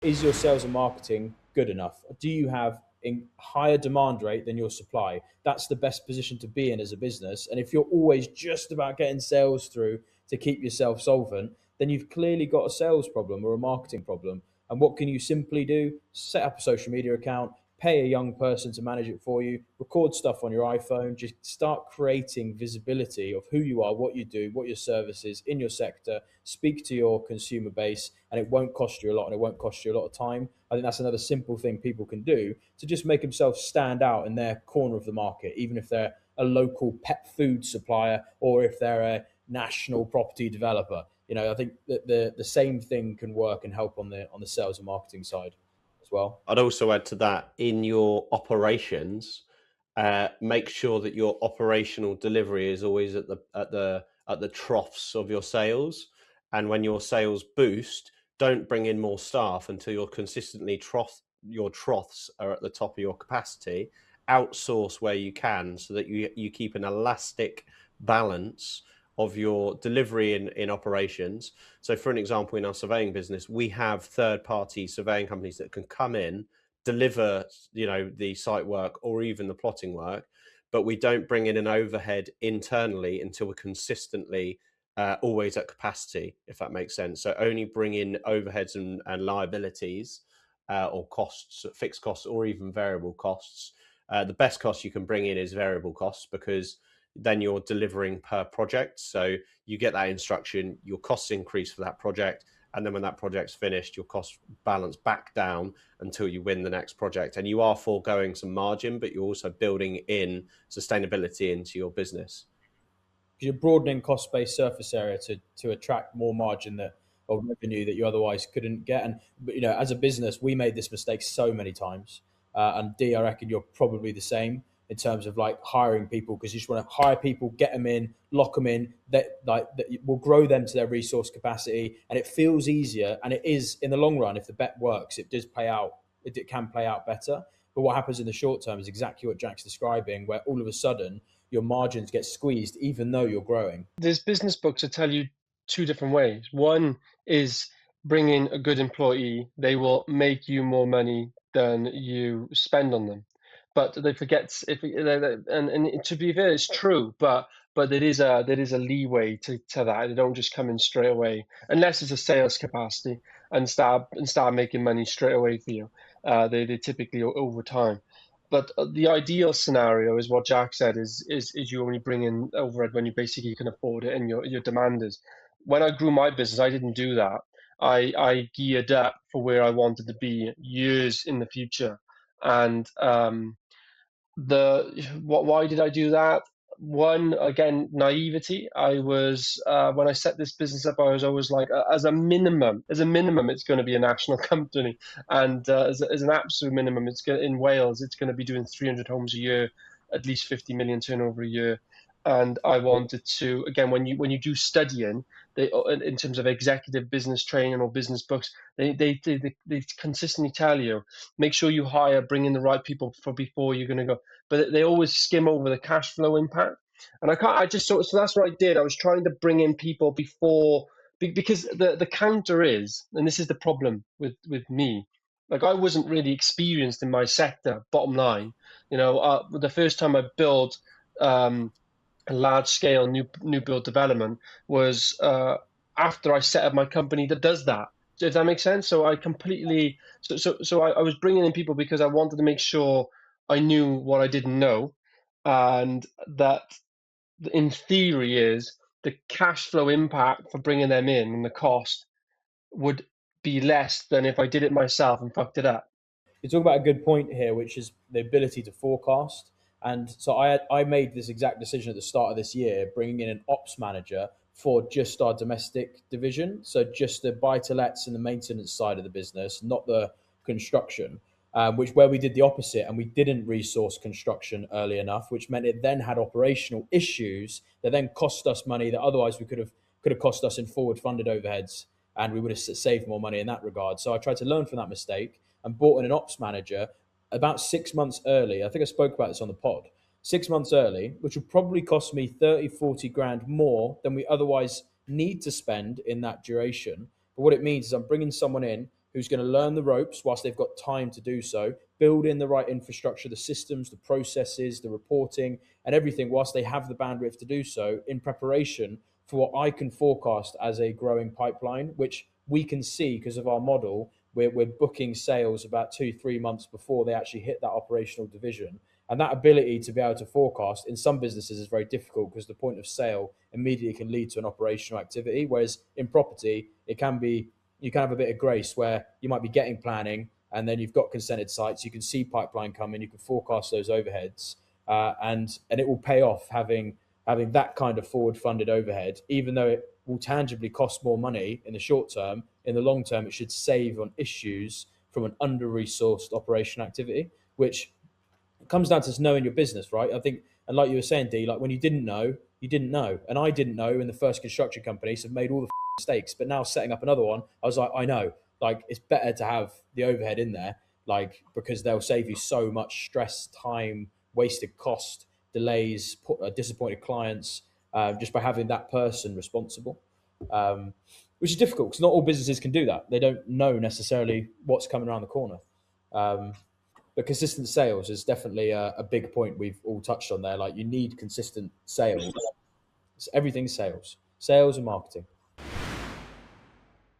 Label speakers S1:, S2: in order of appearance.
S1: Is your sales and marketing good enough? Do you have a higher demand rate than your supply? That's the best position to be in as a business. And if you're always just about getting sales through to keep yourself solvent, then you've clearly got a sales problem or a marketing problem. And what can you simply do? Set up a social media account, pay a young person to manage it for you, record stuff on your iPhone, just start creating visibility of who you are, what you do, what your service is in your sector, speak to your consumer base, and it won't cost you a lot and it won't cost you a lot of time. I think that's another simple thing people can do to just make themselves stand out in their corner of the market, even if they're a local pet food supplier or if they're a national property developer. I think that the same thing can work and help on the sales and marketing side as well.
S2: I'd also add to that in your operations, make sure that your operational delivery is always at the troughs of your sales. And when your sales boost, don't bring in more staff until you're consistently your troughs are at the top of your capacity. Outsource where you can so that you keep an elastic balance of your delivery in operations. So, for an example, in our surveying business, we have third-party surveying companies that can come in, deliver, the site work or even the plotting work, but we don't bring in an overhead internally until we're consistently always at capacity, if that makes sense. So, only bring in overheads and liabilities or costs, fixed costs, or even variable costs. The best cost you can bring in is variable costs because then you're delivering per project. So you get that instruction, your costs increase for that project. And then when that project's finished, your costs balance back down until you win the next project. And you are foregoing some margin, but you're also building in sustainability into your business.
S1: You're broadening cost based surface area to attract more margin that or revenue that you otherwise couldn't get. And as a business, we made this mistake so many times. And D, I reckon you're probably the same in terms of like hiring people because you just want to hire people, get them in, lock them in. That will grow them to their resource capacity, and it feels easier. And it is in the long run, if the bet works, it does pay out. It can play out better. But what happens in the short term is exactly what Jack's describing, where all of a sudden your margins get squeezed even though you're growing.
S3: There's business books that tell you two different ways. One is bring in a good employee, they will make you more money than you spend on them. But they forget if and to be fair, it's true, but there is a leeway to that. They don't just come in straight away unless it's a sales capacity and start making money straight away for you. They typically over time. But the ideal scenario is what Jack said is you only bring in overhead when you basically can afford it and your demand is. When I grew my business, I didn't do that. I geared up for where I wanted to be years in the future, and why did I do that? One, again, naivety. I was when I set this business up, I was always like, as a minimum, it's going to be a national company, and as an absolute minimum, in Wales, it's going to be doing 300 homes a year, at least 50 million turnover a year. And I wanted to, again, when you do studying, in terms of executive business training or business books, they consistently tell you, make sure you bring in the right people for before you're going to go, but they always skim over the cash flow impact. And I just so that's what I did. I was trying to bring in people before, because the counter is, and this is the problem with me, like I wasn't really experienced in my sector. Bottom line, the first time I built a large scale new build development was after I set up my company that does that. If that makes sense. So I completely I was bringing in people because I wanted to make sure I knew what I didn't know, and that in theory is the cash flow impact for bringing them in and the cost would be less than if I did it myself and fucked it up.
S1: You talk about a good point here, which is the ability to forecast. And so I made this exact decision at the start of this year, bringing in an ops manager for just our domestic division. So just the buy to lets and the maintenance side of the business, not the construction, which where we did the opposite and we didn't resource construction early enough, which meant it then had operational issues that then cost us money that otherwise we could have cost us in forward funded overheads, and we would have saved more money in that regard. So I tried to learn from that mistake and brought in an ops manager about 6 months early. I think I spoke about this on the pod. 6 months early, which would probably cost me 30, 40 grand more than we otherwise need to spend in that duration. But what it means is I'm bringing someone in who's going to learn the ropes whilst they've got time to do so, build in the right infrastructure, the systems, the processes, the reporting, and everything whilst they have the bandwidth to do so in preparation for what I can forecast as a growing pipeline, which we can see because of our model. We're booking sales about 2-3 months before they actually hit that operational division. And that ability to be able to forecast in some businesses is very difficult because the point of sale immediately can lead to an operational activity. Whereas in property, it can be, you can have a bit of grace where you might be getting planning and then you've got consented sites, you can see pipeline coming, you can forecast those overheads, and it will pay off having that kind of forward funded overhead, even though it will tangibly cost more money in the short term. In the long term, it should save on issues from an under resourced operation activity, which comes down to knowing your business, right? I think, and like you were saying, D, like when you didn't know, you didn't know. And I didn't know in the first construction company, so I've made all the mistakes. But now setting up another one, I was like, I know, like it's better to have the overhead in there, like because they'll save you so much stress, time, wasted cost, delays, disappointed clients, just by having that person responsible. Which is difficult because not all businesses can do that. They don't know necessarily what's coming around the corner. Um, but consistent sales is definitely a big point we've all touched on there. Like you need consistent sales. It's everything sales and marketing.